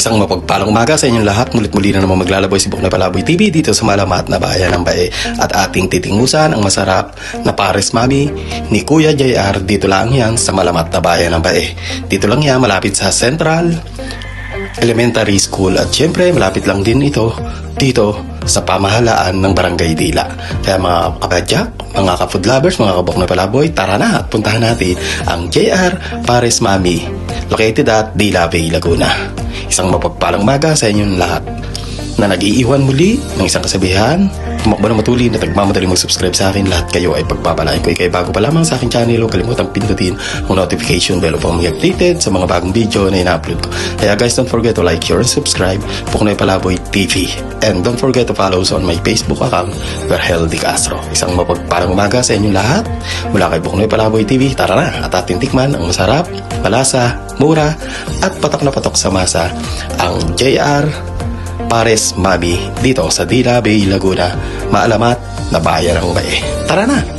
Isang mapagpalang umaga sa inyong lahat. Mulit-muli na naman maglalaboy si Buknoy Palaboy TV dito sa malamat na bayan ng Bae. At ating titingusan ang masarap na pares mami ni Kuya JR. Dito lang yan sa malamat na bayan ng Bae. Dito lang yan malapit sa Central Elementary School. At syempre malapit lang din ito dito sa pamahalaan ng Barangay Dila. Kaya mga kapadyak, mga ka-food lovers, mga kabuknoy palaboy, tara na at puntahan natin ang JR Pares Mami located at Dila Bay, Laguna. Isang mapagpalang umaga sa inyong lahat na nag-iiwan muli ng isang kasabihan. Tumakbo na matulin at nagmamadali mag-subscribe sa akin. Lahat kayo ay pagpapalain ko. Ikay bago pa lamang sa aking channel, huwag kalimutang pindutin ang notification bell upang mag-updated sa mga bagong video na ina-upload ko. Kaya guys, don't forget to like, share, and subscribe Buknoy Palaboy TV. And don't forget to follow us on my Facebook account, Verhel Di Castro. Isang mapagpalang umaga sa inyong lahat mula kay Buknoy Palaboy TV. Tara na at ating tikman ang masarap, malasa, mura at patok na patok sa masa ang JR Pares Mami dito sa Dila Bay, Laguna, maalamat na bayan ng Bae. Tara na!